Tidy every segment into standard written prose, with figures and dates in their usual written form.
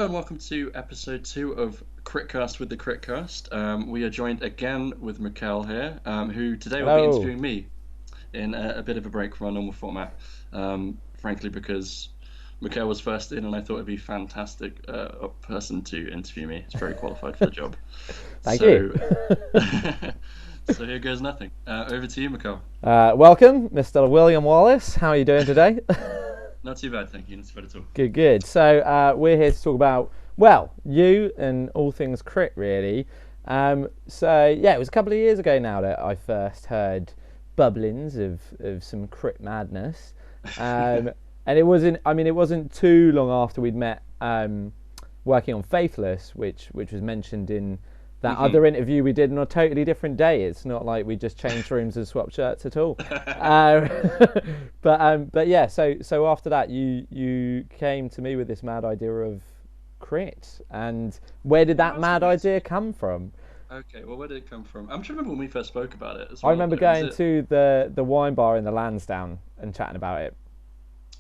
and welcome to episode 2 of Critcast with the Critcast. We are joined again with Mikel here, who today will be Hello. interviewing me in a bit of a break from our normal format. Frankly, because Mikel was first in, and I thought it'd be a fantastic person to interview me. He's very qualified for the job. Thank you. So, so here goes nothing. Over to you, Mikel. Welcome, Mr. William Wallace. How are you doing today? Not too bad, thank you. Not too bad at all. Good, good. So we're here to talk about, well, you and all things crit, really. It was a couple of years ago now that I first heard bubblings of some crit madness. And it wasn't too long after we'd met working on Faithless, which was mentioned in that other interview we did on a totally different day. It's not like we just changed rooms and swapped shirts at all. But yeah, so after that, you came to me with this mad idea of crit, and where did that mad idea come from? Okay, well, where did it come from? I'm trying to remember when we first spoke about it as I well. remember going to the wine bar in the Lansdowne and chatting about it.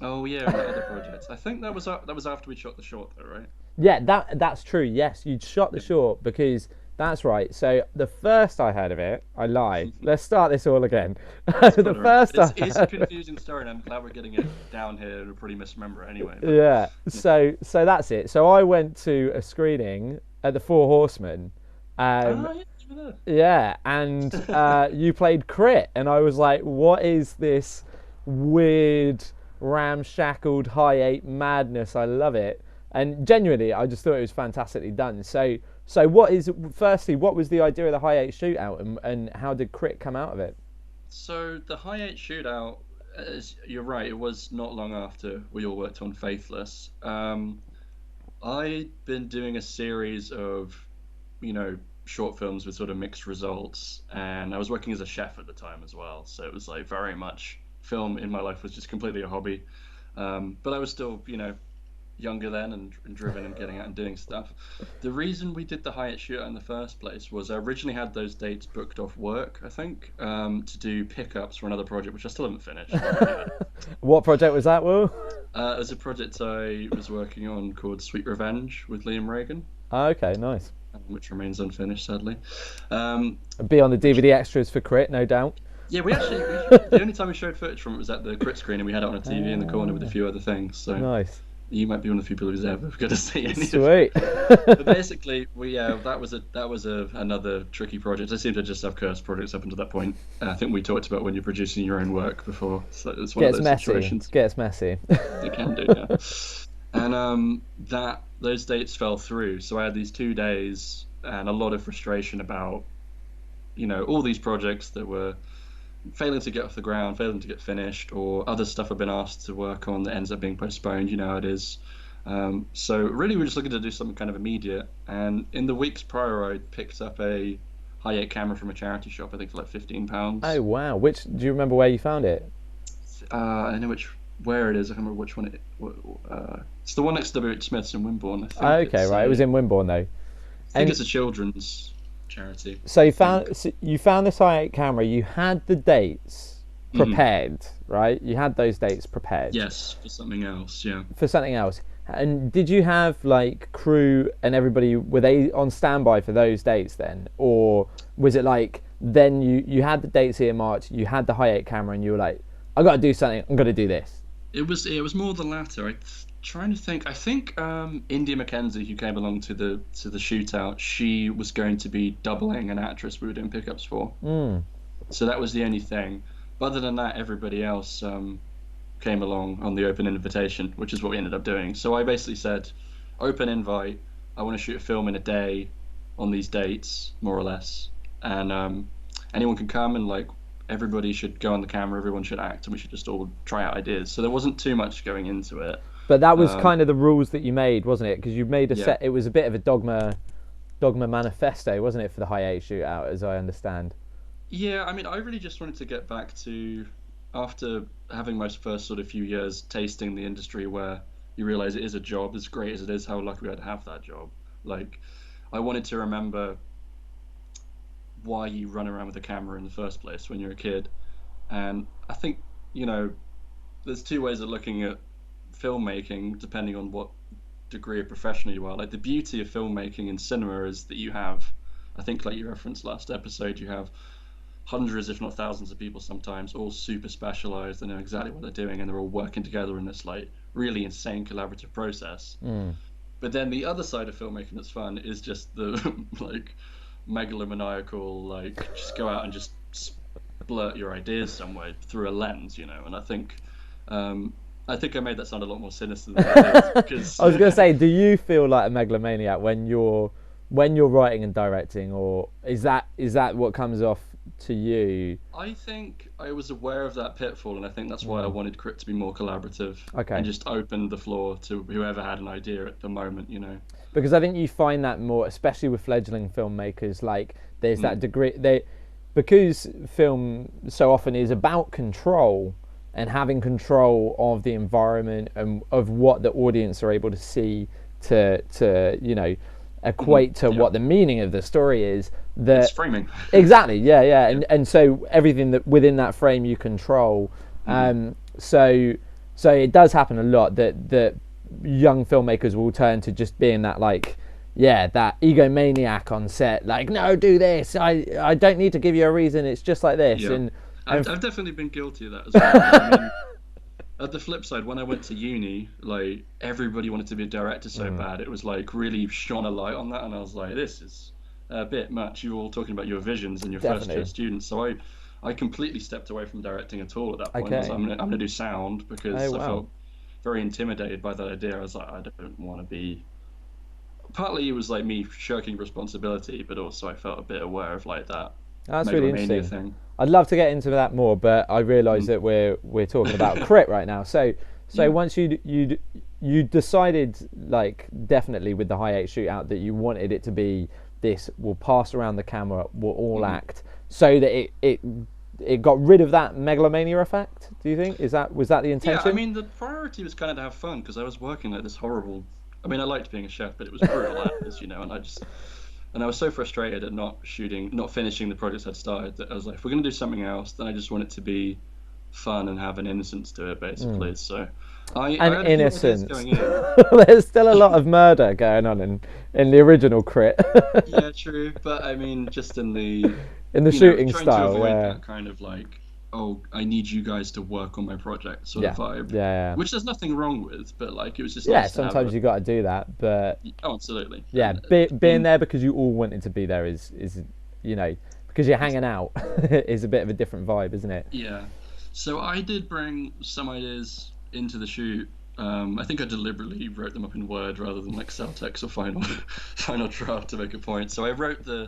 Oh yeah, and that other project. I think that was after we shot the short, though, right? Yeah, that's true. Yes, you'd shot the short because that's right. So the first I heard of it, I lied. Let's start this all again. The first it's a confusing story, and I'm glad we're getting it down here and pretty misremember it anyway. But, yeah. So that's it. So I went to a screening at the Four Horsemen. yeah, you were there. Yeah, and you played Crit, and I was like, what is this weird, ramshackled high eight madness? I love it. And genuinely, I just thought it was fantastically done. So what was the idea of the high eight shootout, and how did Crit come out of it? So the high eight shootout, you're right, it was not long after we all worked on Faithless. I'd been doing a series of, short films with sort of mixed results, and I was working as a chef at the time as well. So it was like very much film in my life was just completely a hobby. But I was still, younger then and driven and getting out and doing stuff. The reason we did the Hyatt shootout in the first place was I originally had those dates booked off work, I think, to do pickups for another project, which I still haven't finished. What project was that, Will? It was a project I was working on called Sweet Revenge with Liam Reagan. Oh, okay, nice. Which remains unfinished, sadly. Be on the DVD extras for Crit, no doubt. Yeah, the only time we showed footage from it was at the Crit screen, and we had it on a TV in the corner with a few other things. So nice. You might be one of the few people who's ever going to see any Sweet. But basically, that was another tricky project. I seem to just have cursed projects up until that point. I think we talked about when you're producing your own work before. So it's one of those situations. Gets messy. It can do, yeah. And those dates fell through. So I had these 2 days and a lot of frustration about, all these projects that were failing to get off the ground, failing to get finished, or other stuff I've been asked to work on that ends up being postponed. You know how it is. So really, we're just looking to do something kind of immediate. And in the weeks prior, I picked up a high-end camera from a charity shop. I think for like £15. Oh wow! Do you remember where you found it? I know where it is. I can't remember which one it's the one next to W.H. Smith's in Wimborne. I think. Okay, right. It was in Wimborne though. I think it's a children's charity. So you found this high-eight camera. You had the dates prepared, right? You had those dates prepared. Yes, for something else. Yeah. For something else. And did you have like crew and everybody? Were they on standby for those dates then, or was it like then you had the dates earmarked, you had the high-eight camera, and you were like, I got to do something. I'm going to do this. It was more the latter. Trying to think. I think India Mackenzie, who came along to the shootout, she was going to be doubling an actress we were doing pickups for. So that was the only thing. But other than that, everybody else came along on the open invitation, which is what we ended up doing. So I basically said, open invite. I want to shoot a film in a day on these dates, more or less, and anyone can come and like. Everybody should go on the camera, everyone should act, and we should just all try out ideas. So there wasn't too much going into it. But that was kind of the rules that you made, wasn't it? Because you made a set. It was a bit of a dogma manifesto, wasn't it, for the high eight shootout, as I understand? Yeah, I mean, I really just wanted to get back to, after having my first sort of few years tasting the industry where you realise it is a job, as great as it is, how lucky we had to have that job. Like, I wanted to remember why you run around with a camera in the first place when you're a kid. And I think, there's two ways of looking at filmmaking depending on what degree of professional you are. Like the beauty of filmmaking in cinema is that you have, I think, like you referenced last episode, you have hundreds, if not thousands, of people sometimes, all super specialized. They know exactly what they're doing, and they're all working together in this like really insane collaborative process. But then the other side of filmmaking that's fun is just the like megalomaniacal, like just go out and just blurt your ideas somewhere through a lens, you know. And I think I made that sound a lot more sinister than it is because I was going to say, do you feel like a megalomaniac when you're writing and directing, or is that what comes off to you? I think I was aware of that pitfall, and I think that's why I wanted Crit to be more collaborative. Okay. And just open the floor to whoever had an idea at the moment, you know. Because I think you find that more, especially with fledgling filmmakers, like there's that degree because film so often is about control and having control of the environment and of what the audience are able to see to you know equate to what the meaning of the story is. That it's framing. Exactly, yeah. And so everything that within that frame you control. So it does happen a lot that young filmmakers will turn to just being that like that egomaniac on set, like, no, do this, I don't need to give you a reason, it's just like this. And I've definitely been guilty of that as well. I mean, at the flip side, when I went to uni, like everybody wanted to be a director so bad, it was like really shone a light on that, and I was like, this is a bit much. You were all talking about your visions and your first year students, so I completely stepped away from directing at all at that point. Okay. I was like, I'm gonna do sound because I felt very intimidated by that idea. I was like, I don't want to be. Partly it was like me shirking responsibility, but also I felt a bit aware of like that. That's really interesting. Thing. I'd love to get into that more, but I realise that we're talking about Crit right now. So once you decided, like, definitely with the High 8 Shootout, that you wanted it to be this, we'll pass around the camera, we'll all act, so that it got rid of that megalomania effect. Do you think was that the intention? Yeah, I mean the priority was kind of to have fun because I was working like this horrible. I mean, I liked being a chef, but it was brutal hours, you know, and I was so frustrated at not finishing the projects I'd started that I was like, if we're going to do something else, then I just want it to be fun and have an innocence to it, basically. So I had innocence. Going in. There's still a lot of murder going on in the original Crit. Yeah, true, but I mean, just in the shooting trying style, to avoid that kind of like, oh, I need you guys to work on my project sort of vibe. Yeah. Which there's nothing wrong with, but like it was just nice sometimes you got to do that, but absolutely. Yeah, being there because you all wanted to be there is you know, because you're hanging out is a bit of a different vibe, isn't it? Yeah. So I did bring some ideas into the shoot. I think I deliberately wrote them up in Word rather than Excel text or final draft to make a point. So I wrote the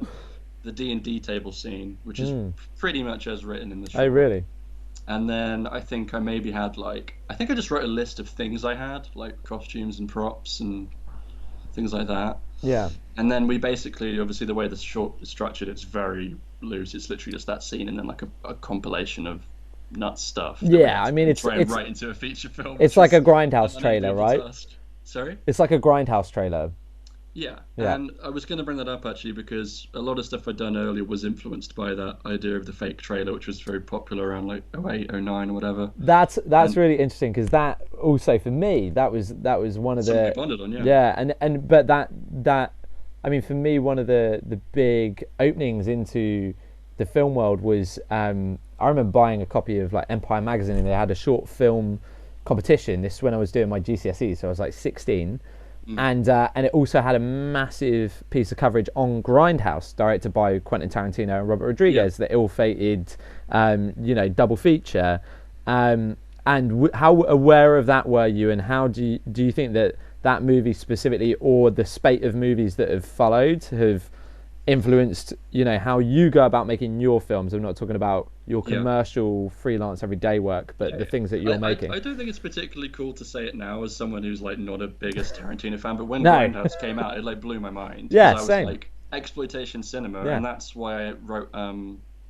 D&D table scene, which is pretty much as written in the show. Oh, really? And then I think I maybe had I just wrote a list of things I had, like costumes and props and things like that. Yeah. And then we basically, obviously the way the short is structured, it's very loose. It's literally just that scene and then like a compilation of nuts stuff. Yeah, I mean, it's right into a feature film. It's like a Grindhouse trailer, right? Sorry? It's like a Grindhouse trailer. Yeah, and I was going to bring that up actually because a lot of stuff I'd done earlier was influenced by that idea of the fake trailer, which was very popular around like 08, 09 or whatever. That's really interesting because that also for me that was one of the bonded on, but that I mean for me one of the big openings into the film world was I remember buying a copy of like Empire magazine and they had a short film competition. This is when I was doing my GCSE, so I was like 16. And it also had a massive piece of coverage on Grindhouse, directed by Quentin Tarantino and Robert Rodriguez, the ill-fated, double feature. And how aware of that were you, and how do you think that movie specifically, or the spate of movies that have followed, have influenced, how you go about making your films? I'm not talking about your commercial freelance everyday work, but the things that you're making. I don't think it's particularly cool to say it now as someone who's like not a biggest Tarantino fan, but when Grindhouse came out, it like blew my mind. Yeah, I was same. like exploitation cinema, and that's why I wrote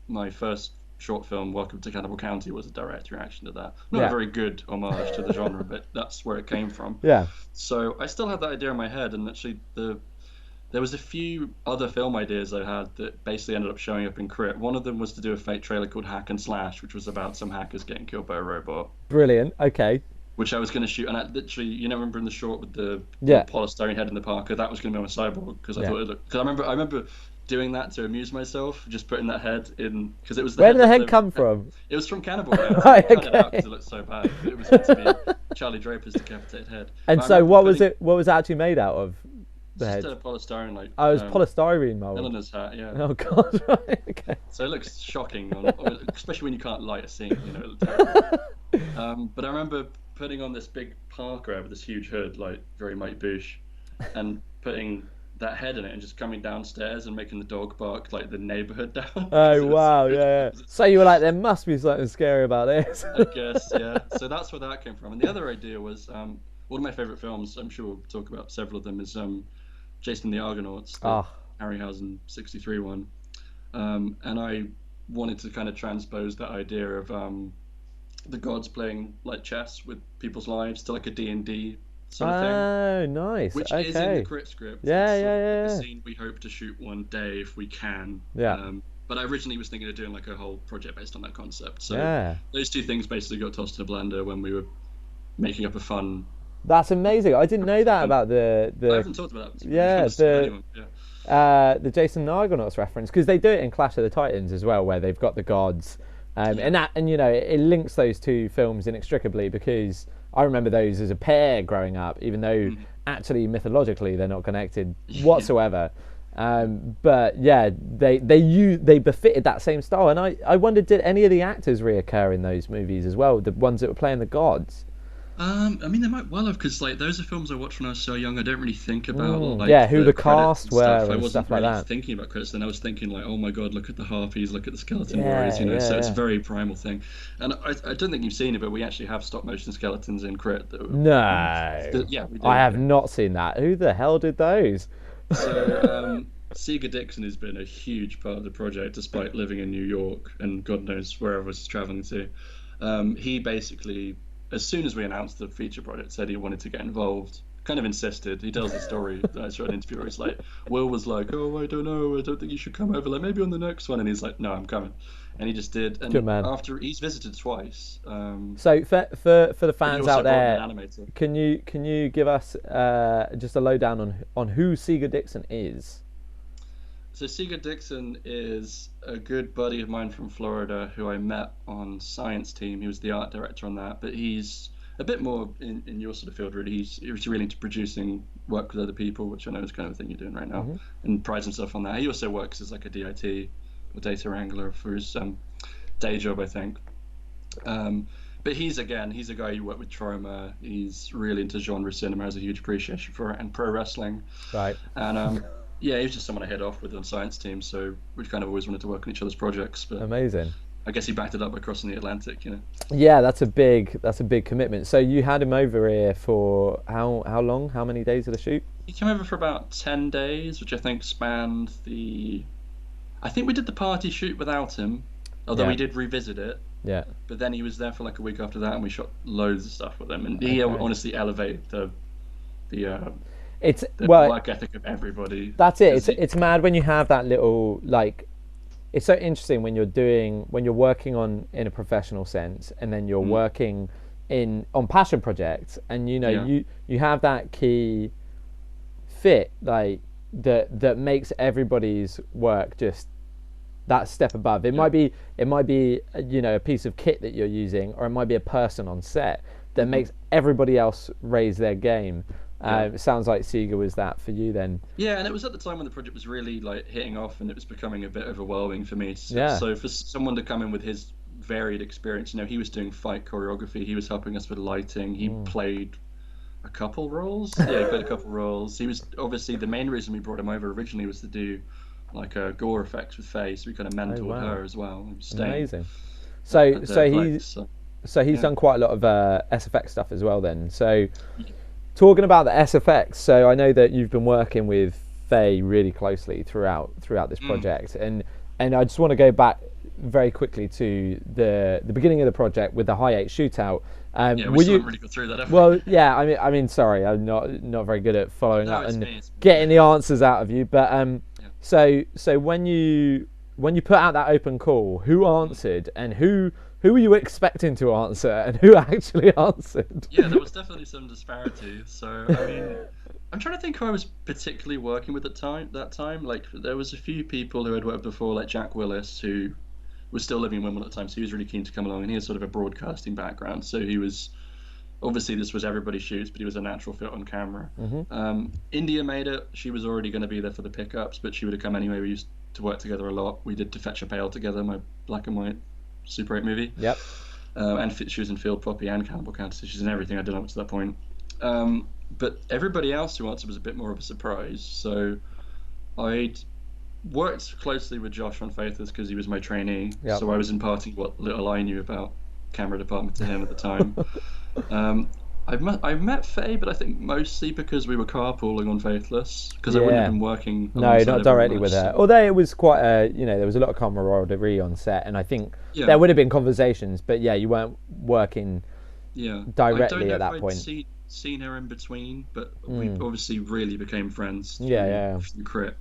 my first short film, Welcome to Cannibal County, was a direct reaction to that. Not a very good homage to the genre, but that's where it came from. Yeah. So I still had that idea in my head, and actually there was a few other film ideas I had that basically ended up showing up in Crit. One of them was to do a fake trailer called Hack and Slash, which was about some hackers getting killed by a robot. Brilliant. Okay. which I was going to shoot. And I literally, remember in the short with the Yeah. polystyrene head in the Parker, that was going to be my cyborg because I Yeah. thought it looked. Because I remember doing that to amuse myself, just putting that head in because it was the Where head did the that head come from? It was from Cannibal Head. Right, I cut it out okay. because it looked so bad. It was meant to be Charlie Draper's decapitated head. And But I so, remember what was putting it? What was it actually made out of? it's The just head. a polystyrene like Oh, it was polystyrene mold. Eleanor's hat, yeah. Oh God! Right, okay. So it looks shocking, especially when you can't light a scene. It looks terrible. But I remember putting on this big parka with this huge hood, like very Mike Boosh, and putting that head in it and just coming downstairs and making the dog bark like the neighborhood down. 'Cause Oh it was wow! so Yeah. good. So you were like, there must be something scary about this. I guess, yeah. So that's where that came from. And the other idea was one of my favorite films. I'm sure we'll talk about several of them. Is Jason and the Argonauts, the Ah. Harryhausen '63 one. And I wanted to kind of transpose that idea of the gods playing like chess with people's lives to like a D&D sort of thing, Oh, nice. which is in the Okay. crit script. Yeah, It's sort of yeah, like yeah. a scene we hope to shoot one day if we can. Yeah. But I originally was thinking of doing like a whole project based on that concept. So Yeah. those two things basically got tossed in a blender when we were making up a fun. That's amazing. I didn't know that about I the haven't talked about that. yeah, with anyone. the Jason and the Argonauts reference, because they do it in Clash of the Titans as well, where they've got the gods, and it links those two films inextricably, because I remember those as a pair growing up, even though actually mythologically they're not connected whatsoever. But yeah, they befitted that same style, and I wondered, did any of the actors reoccur in those movies as well, the ones that were playing the gods? I mean, they might well have, because like those are films I watched when I was so young. I don't really think about like Yeah, who the credits cast and were stuff. I and wasn't stuff like really that. thinking about credits. Then I was thinking like, oh my god, look at the harpies, look at the skeleton Yeah, warriors. So it's a yeah. very primal thing. And I don't think you've seen it, but we actually have stop motion skeletons in Crit. No, Yeah, we do. I have not seen that. Who the hell did those? So Seeger Dixon has been a huge part of the project, despite living in New York and God knows wherever he's traveling to. He basically, as soon as we announced the feature project, said he wanted to get involved. Kind of insisted. He tells the story that I saw an interview where he's like, Will was like, oh, I don't know, I don't think you should come over, like maybe on the next one. And he's like, no, I'm coming. And he just did. And Good man. after he's visited twice. So for the he fans also out brought there, an animator. can you give us just a lowdown on who Seeger Dixon is? So Seeger Dixon is a good buddy of mine from Florida who I met on Science Team. He was the art director on that, but he's a bit more in your sort of field, really. He's really into producing work with other people, which I know is kind of the thing you're doing right now, and prides himself on that. He also works as like a DIT or data wrangler for his day job, I think. But he's a guy who worked with Troma. He's really into genre cinema, has a huge appreciation for it, and pro wrestling. Right. And yeah, he was just someone I head off with on Science Team, so we kind of always wanted to work on each other's projects. But Amazing. I guess he backed it up by crossing the Atlantic, Yeah, that's a big commitment. So you had him over here for how long? How many days of the shoot? He came over for about 10 days, which I think spanned I think we did the party shoot without him, although Yeah. we did revisit it. Yeah. But then he was there for like a week after that, and we shot loads of stuff with him. And he honestly elevated the It's work ethic of everybody. That's it. It's mad when you have that little like. It's so interesting when you're working in a professional sense, and then you're working on passion projects, and you have that key fit like that makes everybody's work just that step above. It might be a piece of kit that you're using, or it might be a person on set that makes everybody else raise their game. It sounds like Seeger was that for you then. Yeah, and it was at the time when the project was really like hitting off, and it was becoming a bit overwhelming for me. Yeah. So for someone to come in with his varied experience, he was doing fight choreography, he was helping us with lighting, he played a couple roles. Yeah, he played a couple roles. He was obviously the main reason we brought him over originally was to do like gore effects with Faye, so we kind of mentored her as well. Amazing. So he's done quite a lot of SFX stuff as well then. So talking about the SFX, so I know that you've been working with Faye really closely throughout this project, and I just want to go back very quickly to the beginning of the project with the High 8 shootout. We still haven't really got through that, have we? Well, yeah, I mean, sorry, I'm not very good at following up and getting the answers out of you. But so when you when you put out that open call, who answered and who were you expecting to answer and who actually answered? Yeah, there was definitely some disparity. So I mean, I'm trying to think who I was particularly working with at that time. Like there was a few people who had worked before, like Jack Willis, who was still living in Wimbledon at the time, so he was really keen to come along, and he has sort of a broadcasting background, so he was obviously this was everybody shoots, but he was a natural fit on camera. India made it. She was already going to be there for the pickups, but she would have come anyway. We used to work together a lot. We did To Fetch a Pail together, my black and white Super 8 movie. Yep. And she was in Field Poppy and Cannibal County, so she's in everything I did up to that point. But everybody else who answered was a bit more of a surprise. So I'd worked closely with Josh on Faithless because he was my trainee. Yep. So I was imparting what little I knew about camera department to him at the time. I've met Faye, but I think mostly because we were carpooling on Faithless, because I wouldn't have been working. No, not directly with her. Although it was quite there was a lot of camaraderie on set, and I think there would have been conversations, but yeah, you weren't working directly at that point. Seen her in between, but we obviously really became friends. Through Crit.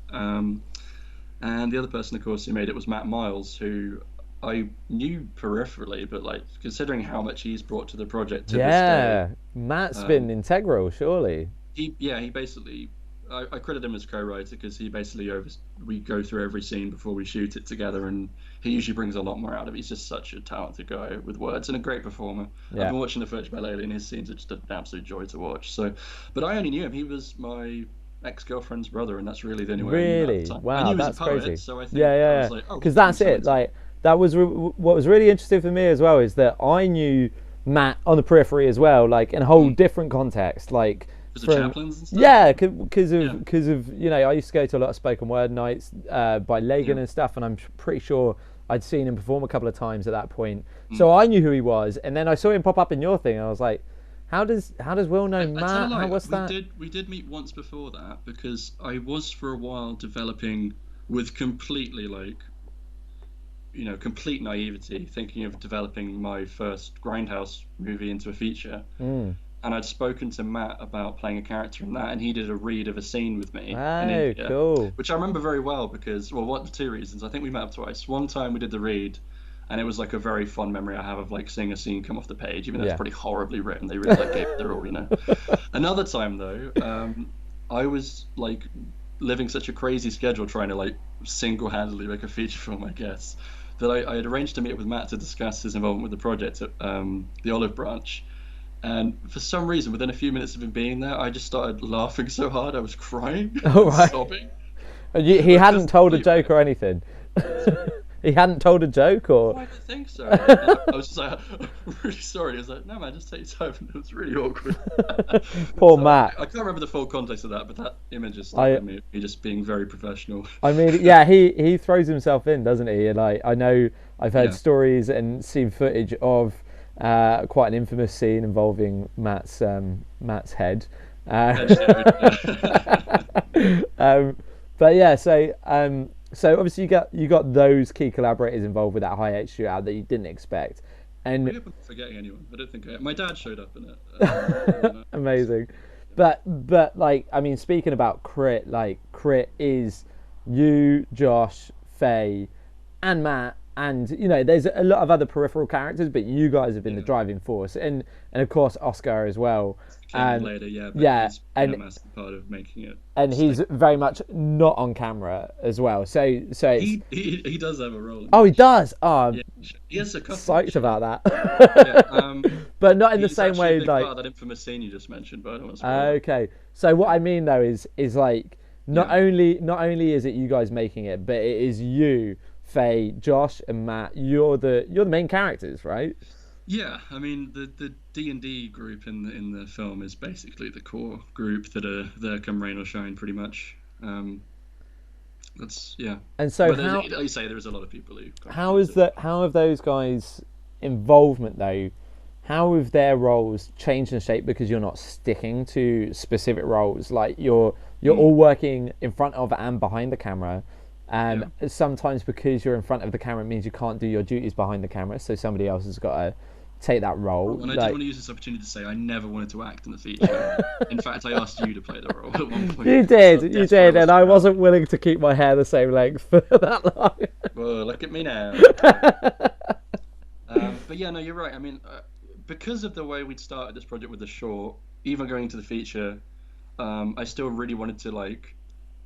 And the other person, of course, who made it was Matt Miles, who I knew peripherally, but like considering how much he's brought to the project to this day. Matt's been integral, surely. He basically, I credit him as co-writer because he basically we go through every scene before we shoot it together, and he usually brings a lot more out of it. He's just such a talented guy with words and a great performer. I've been watching the footage by lately, and his scenes are just an absolute joy to watch. So, but I only knew him. He was my ex-girlfriend's brother, and that's really the only way I knew him at the time. Wow, I knew he was that's a poet, crazy. so I think I was like, because that's it. Like that was what was really interesting for me as well, is that I knew Matt on the periphery as well, like in a whole different context, like because of chaplains and stuff. Yeah, because of I used to go to a lot of spoken word nights by Lagan and stuff, and I'm pretty sure I'd seen him perform a couple of times at that point. So I knew who he was, and then I saw him pop up in your thing, and I was like, how does Will know Matt? How was that? We did meet once before that, because I was for a while developing with completely complete naivety, thinking of developing my first Grindhouse movie into a feature. And I'd spoken to Matt about playing a character in that, and he did a read of a scene with me in India, cool. which I remember very well because, two reasons. I think we met up twice. One time we did the read, and it was like a very fond memory I have of like seeing a scene come off the page, even though it's pretty horribly written. They really gave it their all, Another time though, I was like living such a crazy schedule trying to like single-handedly make a feature film, I guess, that I had arranged to meet with Matt to discuss his involvement with the project at the Olive Branch. And for some reason, within a few minutes of him being there, I just started laughing so hard I was crying, sobbing. He hadn't told a joke or anything. He hadn't told a joke, or? Oh, I don't think so. I was just like, I'm really sorry. I was like, no man, just take your time. It was really awkward. Poor Matt. I can't remember the full context of that, but that image is like me just being very professional. I mean, yeah, he throws himself in, doesn't he? And I know I've heard stories and seen footage of quite an infamous scene involving Matt's head. But yeah, so obviously you got those key collaborators involved with that high H shootout that you didn't expect. And I hope I'm forgetting anyone. I don't think my dad showed up in it. Amazing. But like, I mean, speaking about Crit, like Crit is you, Josh, Faye, and Matt. And there's a lot of other peripheral characters, but you guys have been the driving force, and of course Oscar as well. Later, he's been a massive part of making it. And he's very much not on camera as well. So he does have a role. Oh, he does. Oh, he has a couple. Psyched about that. But not in the same way. Like part of that infamous scene you just mentioned, but I don't want to spoil it. Okay. So what I mean though is like not only is it you guys making it, but it is you, Faye, Josh, and Matt. You're the main characters, right? Yeah, I mean the D&D group in the film is basically the core group that are there come rain or shine, pretty much. That's And so, like you say, there's a lot of people who. How have those guys' involvement though? How have their roles changed and shaped because you're not sticking to specific roles? Like you're all working in front of and behind the camera. Sometimes because you're in front of the camera, it means you can't do your duties behind the camera, so somebody else has got to take that role. And I did want to use this opportunity to say I never wanted to act in the feature. In fact, I asked you to play the role at one point. You did, and I wasn't willing to keep my hair the same length for that long. Well, look at me now. But yeah, no, you're right. I mean, because of the way we'd started this project with the short, even going into the feature, I still really wanted to like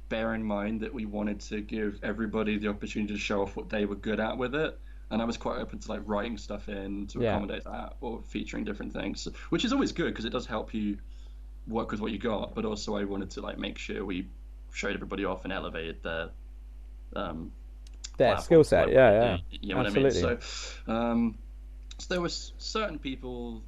bear in mind that we wanted to give everybody the opportunity to show off what they were good at with it. And I was quite open to like writing stuff in to accommodate that, or featuring different things, which is always good because it does help you work with what you got. But also, I wanted to like make sure we showed everybody off and elevated their skill set. Yeah, you know absolutely. What I mean? So there was certain people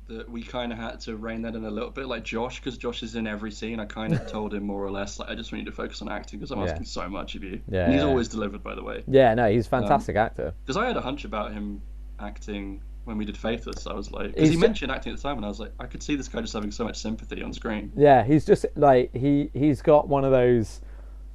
that we kind of had to rein that in a little bit, like Josh, because Josh is in every scene. I kind of told him more or less, like, I just want you to focus on acting because I'm asking so much of you. Yeah, and he's always delivered, by the way. Yeah, no, he's a fantastic actor. Because I had a hunch about him acting when we did Faithless. I was like, because he mentioned acting at the time, and I was like, I could see this guy just having so much sympathy on screen. Yeah, he's just like he's got one of those.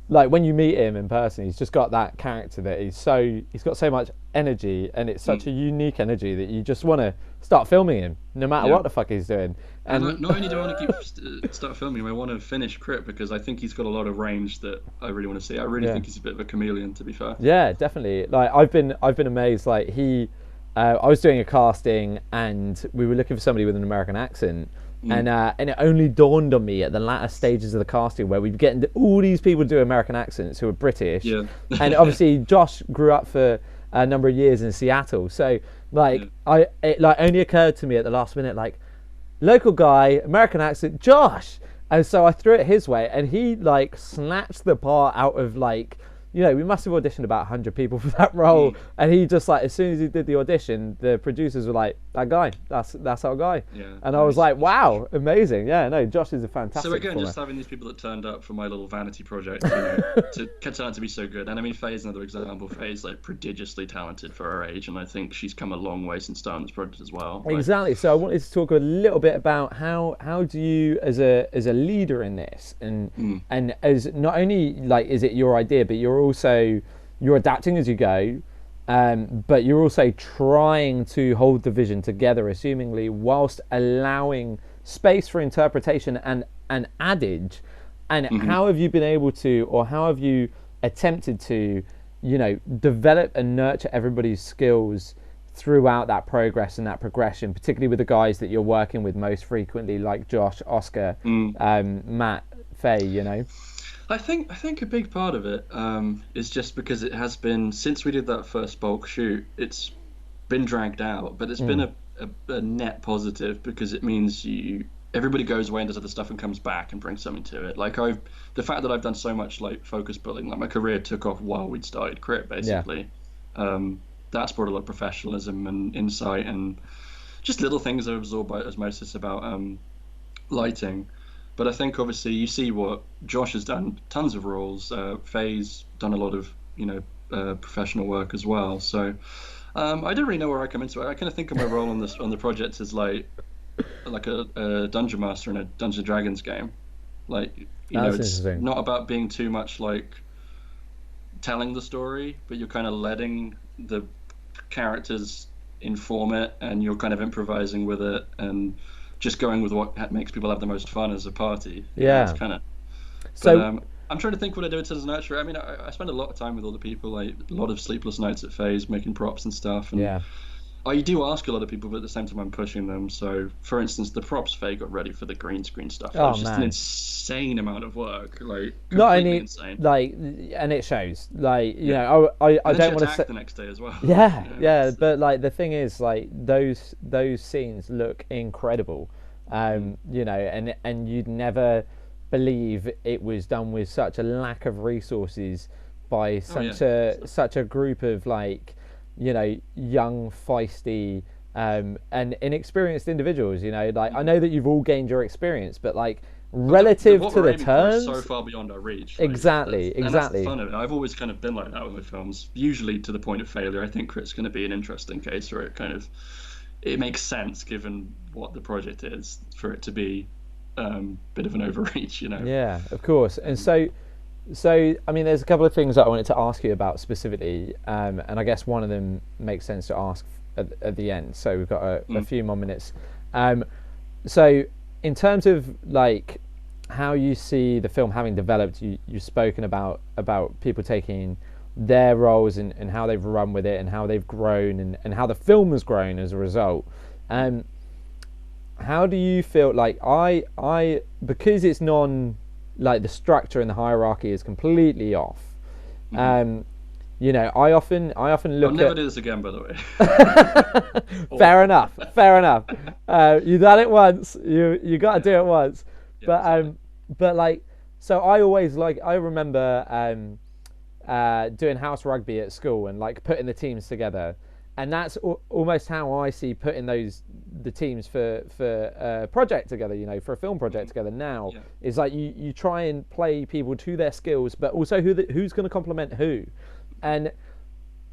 Like when you meet him in person, he's just got that character that he's got so much energy, and it's such a unique energy that you just want to start filming him, no matter what the fuck he's doing. And not only do I want to start filming him, I want to finish Crypt because I think he's got a lot of range that I really want to see. I really think he's a bit of a chameleon, to be fair. Yeah, definitely. Like I've been amazed. Like I was doing a casting, and we were looking for somebody with an American accent. And it only dawned on me at the latter stages of the casting where we'd get all these people do American accents who are British. Yeah. And obviously Josh grew up for a number of years in Seattle. So like it only occurred to me at the last minute, like, local guy, American accent, Josh. And so I threw it his way, and he like snatched the part out of like, you know, we must have auditioned about 100 people for that role, and he just like, as soon as he did the audition, the producers were like, that guy, that's our guy. Yeah, and I was like, wow, amazing. Yeah, no, Josh is a fantastic So again, performer. Just having these people that turned up for my little vanity project, you know, to turn out to be so good. And I mean, Faye's another example. Faye's like prodigiously talented for her age, and I think she's come a long way since starting this project as well. Exactly. So I wanted to talk a little bit about how do you, as a leader in this, and as not only like is it your idea, but you're adapting as you go, but you're also trying to hold the vision together, assumingly, whilst allowing space for interpretation and adage. And how have you been able to, or how have you attempted to, you know, develop and nurture everybody's skills throughout that progress and that progression, particularly with the guys that you're working with most frequently, like Josh, Oscar, Matt, Faye, you know? I think a big part of it is just because it has been, since we did that first bulk shoot, it's been dragged out, but it's been a net positive because it means everybody goes away and does other stuff and comes back and brings something to it. Like the fact that I've done so much like focus building, like my career took off while we'd started Crypt, basically. That's brought a lot of professionalism and insight and just little things that are absorbed by osmosis about lighting. But I think obviously you see what Josh has done, tons of roles. Faye's done a lot of, you know, professional work as well. So I don't really know where I come into it. I kind of think of my role on the project as like a dungeon master in a Dungeons and Dragons game. Like, you know, it's not about being too much like telling the story, but you're kind of letting the characters inform it, and you're kind of improvising with it and just going with what makes people have the most fun as a party. Yeah, it's kind of. So I'm trying to think what I do in terms of nurture. I mean, I spend a lot of time with all the people, like a lot of sleepless nights at Faye's making props and stuff. And I do ask a lot of people, but at the same time I'm pushing them. So, for instance, the props Faye got ready for the green screen stuff. It was just an insane amount of work, like completely insane. Like, and it shows. Like, you know, I don't want to say the next day as well. Yeah, you know, but like the thing is, like those scenes look incredible. You know, and you'd never believe it was done with such a lack of resources by such a group of like, you know, young, feisty, and inexperienced individuals. You know, like I know that you've all gained your experience, but like relative to the terms, so far beyond our reach. Like, exactly. And that's the fun of it. I've always kind of been like that with my films, usually to the point of failure. I think Crypt's going to be an interesting case where it makes sense given what the project is for it to be a bit of an overreach, you know. Yeah, of course. And so I mean, there's a couple of things that I wanted to ask you about specifically, and I guess one of them makes sense to ask at the end. So we've got a Mm. few more minutes. Um, so in terms of like how you see the film having developed, you've spoken about people taking their roles and how they've run with it and how they've grown and how the film has grown as a result. Um, how do you feel like I because it's like the structure and the hierarchy is completely off. Mhm. You know, I often I'll look never at. do this again, by the way. Fair Awful. enough. Fair enough. You done it once. You got to Yeah, do it once. yeah, But exactly. like, so I remember doing house rugby at school and like putting the teams together, and that's almost how I see putting the teams for a project together. You know, for a film project Mhm. together now Yeah. is like you try and play people to their skills, but also who's going to complement who, and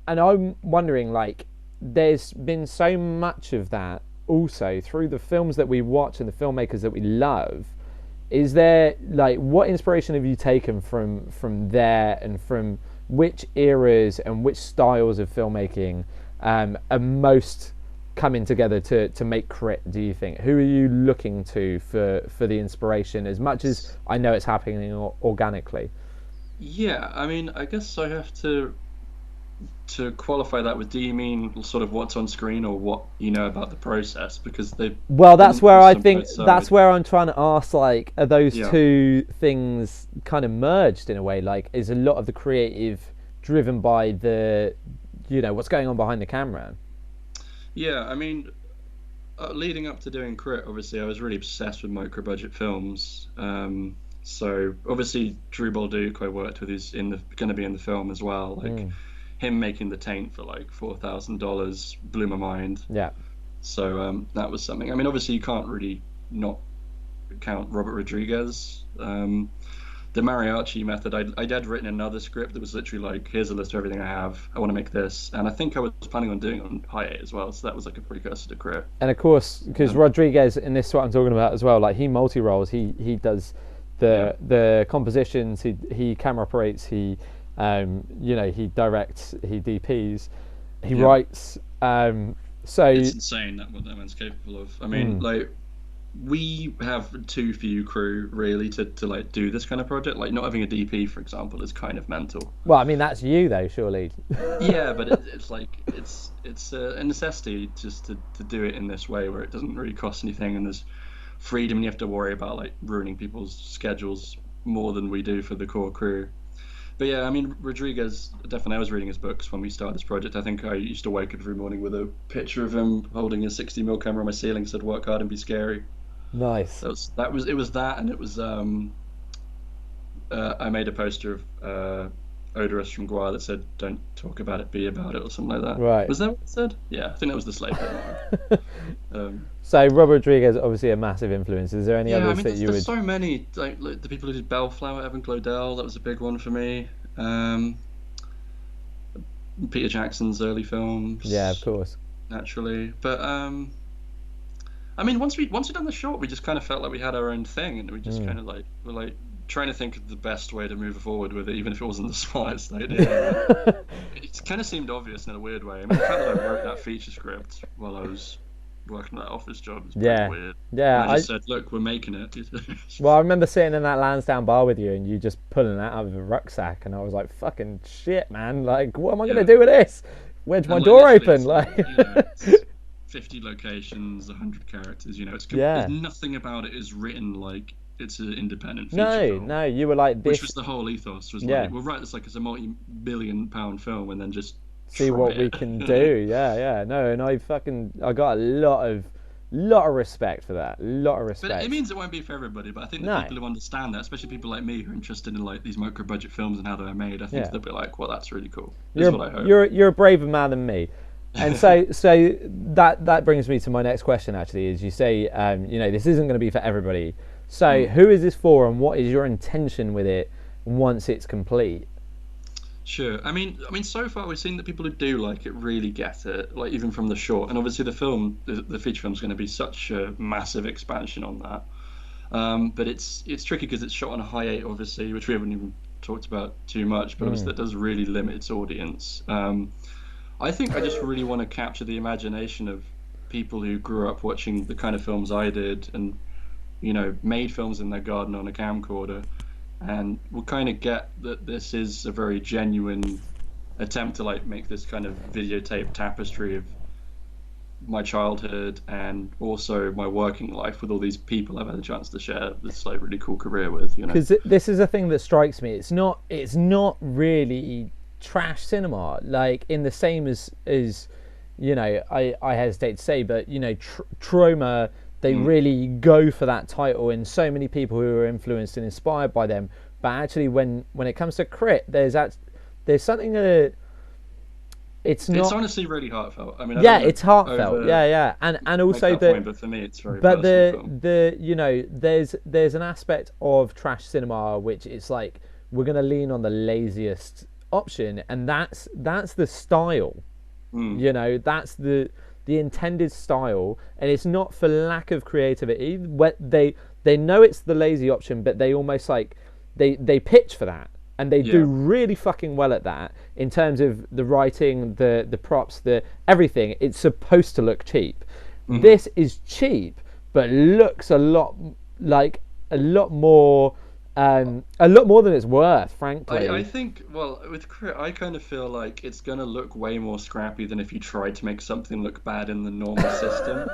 I'm wondering, like, there's been so much of that also through the films that we watch and the filmmakers that we love. Is there like what inspiration have you taken from there and from which eras and which styles of filmmaking are most coming together to make Crit? Do you think? Who are you looking to for the inspiration? As much as I know it's happening organically. Yeah, I mean, I guess I have to qualify that with, do you mean sort of what's on screen or what you know about the process? Because they've Well, that's been where used I on think both that's sides. where I'm trying to ask. Like, are those Yeah. two things kind of merged in a way? Like, is a lot of the creative driven by what's going on behind the camera? Yeah, I mean, leading up to doing Crit, obviously, I was really obsessed with micro budget films. So obviously, Drew Bolduc, I worked with, is in the going to be in the film as well. Like Mm, him making the taint for like $4,000 blew my mind. yeah, So that was something. I mean, obviously, you can't really not count Robert Rodriguez. The mariachi method, I'd written another script that was literally like, here's a list of everything I have. I want to make this, and I think I was planning on doing it on High 8 as well. So that was like a precursor to Crit. and of course, because Um, Rodriguez, and this is what I'm talking about as well. Like, he multi roles. He does yeah, the compositions. He camera operates. He directs. He DPs. He yeah. writes. So. It's insane that what that man's capable of. I mean, Mm. like we have too few crew really to like do this kind of project. Like not having a DP, for example, is kind of mental. Well, I mean, that's you though, surely. Yeah, but it's like it's a necessity just to do it in this way where it doesn't really cost anything and there's freedom and you have to worry about like ruining people's schedules more than we do for the core crew. But yeah, I mean Rodriguez, definitely. I was reading his books when we started this project. I think I used to wake up every morning with a picture of him holding a 60mm camera on my ceiling, said "Work hard and be scary." Nice. It was that, and it was I made a poster of Odorous from Guar that said "Don't talk about it, be about it" or something like that. Right. Was that what it said? Yeah, I think that was the slave one. So Robert Rodriguez, obviously a massive influence. Is there any Yeah, I others mean, that there's, you there's would? so many like the people who did Bellflower, Evan Glodell, that was a big one for me. Um, Peter Jackson's early Yeah, of films, course. naturally. But I mean, once we done the short, we just kind of felt like we had our own thing, and we just Mm. kind of like were like trying to think of the best way to move forward with it, even if it wasn't the smartest idea. It kind of seemed obvious in a weird way. I mean, the fact that I wrote that feature script while I was working that office job was pretty Yeah, weird. And yeah. I I just said, "Look, we're making it." well, I remember sitting in that Lansdowne bar with you, and you just pulling that out of a rucksack, and I was like, "Fucking shit, man! Like, what am I gonna Yeah. do with this? Where's my And like door literally, open?" it's Like, like it's 50 locations, 100 characters. There's yeah. nothing about it is written like it's an independent feature No, film, no. You were like which this. was the whole ethos. Was Yeah. like, we'll write this like it's a multi-billion pound film, and then just See try what we it. can do. Yeah, yeah. No, and I got a lot of respect for that. A lot of But it respect. means it won't be for everybody. But I think the No. people who understand that, especially people like me who are interested in like these micro-budget films and how they're made, I think Yeah. they'll be like, "Well, that's really cool." Is You're what I hope. you're a braver man than me, and so that brings me to my next question. Actually, is you say this isn't going to be for everybody. So Mm. who is this for, and what is your intention with it once it's complete? Sure. I mean, so far we've seen that people who do like it really get it, like even from the short. And obviously, the feature film is going to be such a massive expansion on that. But it's tricky because it's shot on a high eight, obviously, which we haven't even talked about too much. But obviously, Mm. that does really limit its audience. I think I just really want to capture the imagination of people who grew up watching the kind of films I did, and made films in their garden on a camcorder, and will kind of get that this is a very genuine attempt to like make this kind of videotape tapestry of my childhood and also my working life with all these people I've had a chance to share this like really cool career with. Because this is a thing that strikes me. It's not really trash cinema, like in the same as I hesitate to say, but Trauma, they really go for that title, and so many people who are influenced and inspired by them. But actually, when it comes to Crit, there's something that it's not. It's honestly really heartfelt. I mean, I Yeah, don't it's heartfelt. over Yeah, and also make that point, but for me, it's very but personal film. there's an aspect of trash cinema which it's like we're gonna lean on the laziest option, and that's the style. That's the intended style, and it's not for lack of creativity. They know it's the lazy option, but they almost like they pitch for that, and they do really fucking well at that in terms of the writing, the props, the everything. It's supposed to look cheap. This is cheap, but looks a lot like a lot more than it's worth, frankly. I think, well, with Crit, I kind of feel like it's going to look way more scrappy than if you tried to make something look bad in the normal system.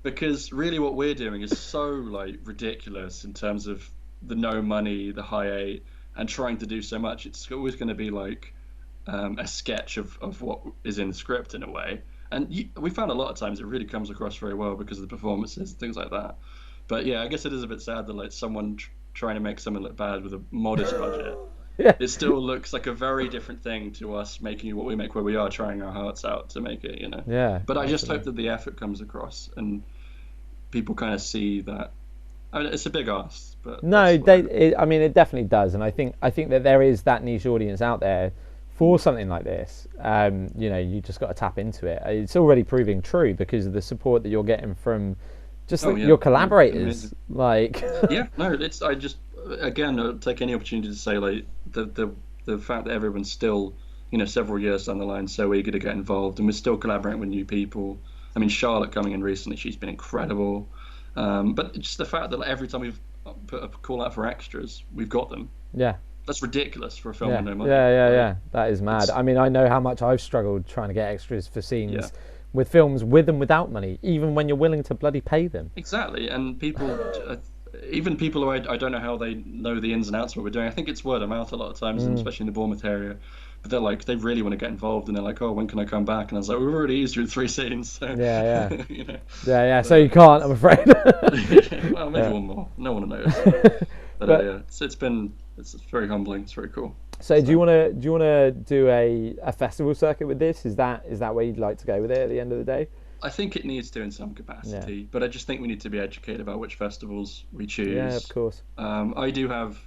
Because really what we're doing is so, like, ridiculous in terms of the no money, the high eight, and trying to do so much. It's always going to be, like, a sketch of what is in the script in a way. And we found a lot of times it really comes across very well because of the performances, things like that. But yeah, I guess it is a bit sad that, like, someone trying to make something look bad with a modest budget, it still looks like a very different thing to us making what we make, where we are trying our hearts out to make it. Yeah, but I just hope that the effort comes across and people kind of see that. I mean, it's a big ask, but no, I mean, it definitely does, and I think that there is that niche audience out there for something like this. You just got to tap into it. It's already proving true because of the support that you're getting from just your collaborators. Like, I just again take any opportunity to say, like, the fact that everyone's still several years down the line so eager to get involved, and we're still collaborating with new people. I mean, Charlotte coming in recently, she's been incredible. But just the fact that, like, every time we've put a call out for extras, we've got them. Yeah. That's ridiculous for a film with no money. Yeah. That is mad. I mean, I know how much I've struggled trying to get extras for scenes with films with and without money, even when you're willing to bloody pay them. Exactly, and people, even people who I don't know how they know the ins and outs of what we're doing. I think it's word of mouth a lot of times, and especially in the Bournemouth area. But they're like, they really want to get involved, and they're like, oh, when can I come back? And I was like, we've already used you in 3 scenes. So, Yeah. So you can't, I'm afraid. Well, maybe one more. No one will notice. But it's very humbling. It's very cool. So do you want to do a festival circuit with this? Is that where you'd like to go with it at the end of the day? I think it needs to in some capacity, but I just think we need to be educated about which festivals we choose. Yeah, of course. I do have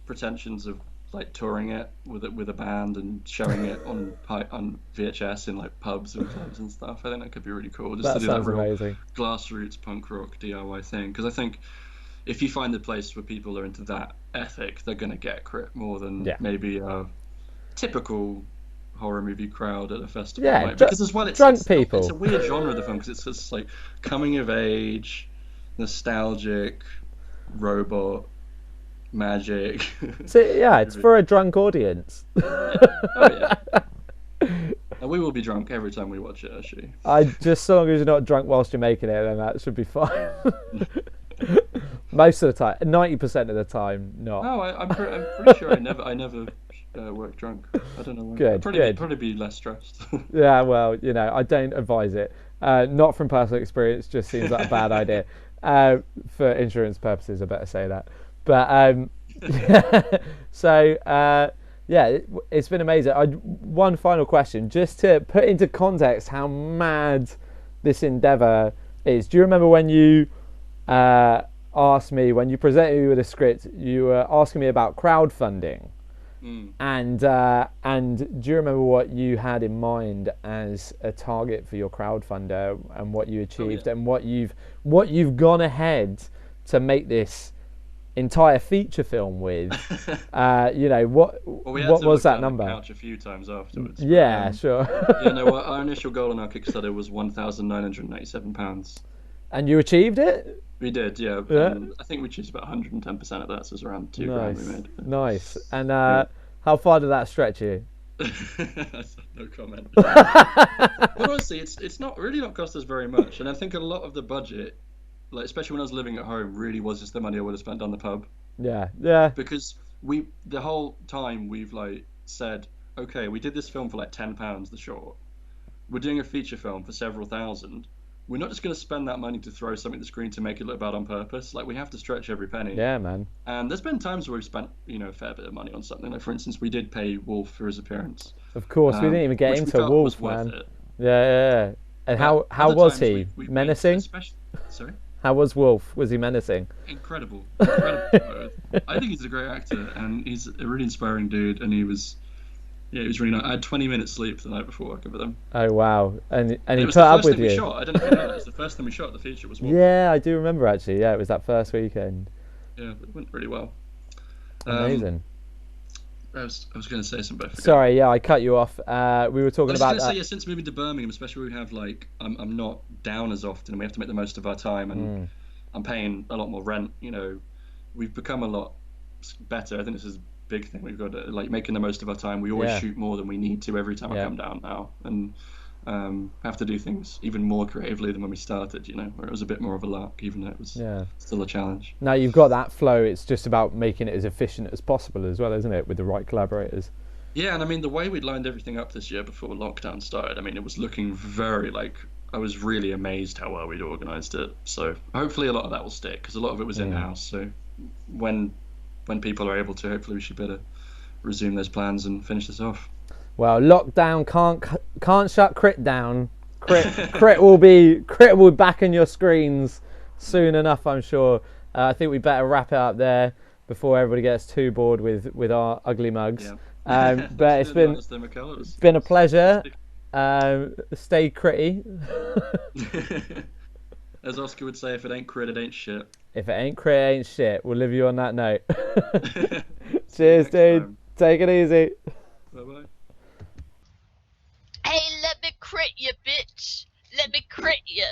pretensions of like touring it with a band and showing it on VHS in like pubs and clubs and stuff. I think that could be really cool. Just that to do that real amazing. Grassroots punk rock DIY thing, because I think if you find a place where people are into that ethic, they're going to get Crit more than maybe a typical horror movie crowd at a festival. Yeah, because as well, it's people. It's a weird genre of the film because it's just like coming of age, nostalgic, robot, magic. So yeah, it's for a drunk audience. And we will be drunk every time we watch it, actually. So long as you're not drunk whilst you're making it, then that should be fine. Most of the time, 90% of the time, not. No, I'm pretty sure I never work drunk. I don't know why. Good. Probably be less stressed. Yeah, well, I don't advise it. Not from personal experience. Just seems like a bad idea. For insurance purposes, I better say that. But so it's been amazing. One final question, just to put into context how mad this endeavour is. Do you remember when you asked me, when you presented me with a script, you were asking me about crowdfunding? And do you remember what you had in mind as a target for your crowdfunder and what you achieved and what you've gone ahead to make this entire feature film with. Well, we had What to was look that down the number? couch a few times afterwards. But Yeah, sure. yeah, no, our initial goal on our Kickstarter was £1,987. And you achieved it? We did, yeah, Yeah. and I think we achieved about 110% of that, so it was around 2 grand we Nice, made. nice. And Yeah. how far did that stretch you? No comment. But honestly, it's not really not cost us very much, and I think a lot of the budget, like especially when I was living at home, really was just the money I would have spent on the pub. Yeah, yeah, Because the whole time we've like said, okay, we did this film for like £10 the short. We're doing a feature film for several thousand. We're not just going to spend that money to throw something at the screen to make it look bad on purpose. Like we have to stretch every penny. yeah, man. And there's been times where we've spent, a fair bit of money on something. Like for instance, we did pay Wolf for his appearance, Of course, we didn't even get which we into felt was Wolf, worth man. it. Yeah, yeah, yeah. And But how other was times he? we've made, Menacing? especially, sorry, How was Wolf? Was he menacing? incredible, incredible. I think he's a great actor, and he's a really inspiring dude. And he was really nice. I had 20 minutes sleep the night before working with him. Oh wow! And he It was put the up first with thing we you. shot. I don't know if you know that. It was the first thing we shot. The feature was Wolf. Yeah, I do remember actually. Yeah, it was that first weekend. Yeah, it went really well. Amazing. I was going to say something. But I forgot. Sorry, yeah, I cut you off. We were I talking was about going to say, that. yeah, since moving to Birmingham, especially we have like, I'm not down as often, and we have to make the most of our time, and I'm paying a lot more rent. We've become a lot better. I think this is a big thing. We've got to, like making the most of our time. We always Yeah. shoot more than we need to every time I Yeah. come down now, and have to do things even more creatively than when we started. Where it was a bit more of a lark, even though it was Yeah. still a challenge. Now you've got that flow. It's just about making it as efficient as possible as well, isn't it? With the right collaborators. Yeah, and I mean the way we'd lined everything up this year before lockdown started, I mean it was looking very like I was really amazed how well we'd organised it. So hopefully a lot of that will stick because a lot of it was in house. So when people are able to, hopefully we should better resume those plans and finish this off. Well, lockdown can't shut Crit down. Crit will be back in your screens soon enough, I'm sure. I think we better wrap it up there before everybody gets too bored with our ugly mugs. Yeah. But it's been Mikel, a pleasure. Stay critty. As Oscar would say, if it ain't crit, it ain't shit. If it ain't crit, it ain't shit. We'll leave you on that note. See you Cheers, next dude. time. Take it easy. Bye bye. Hey, let me crit you, bitch. Let me crit you.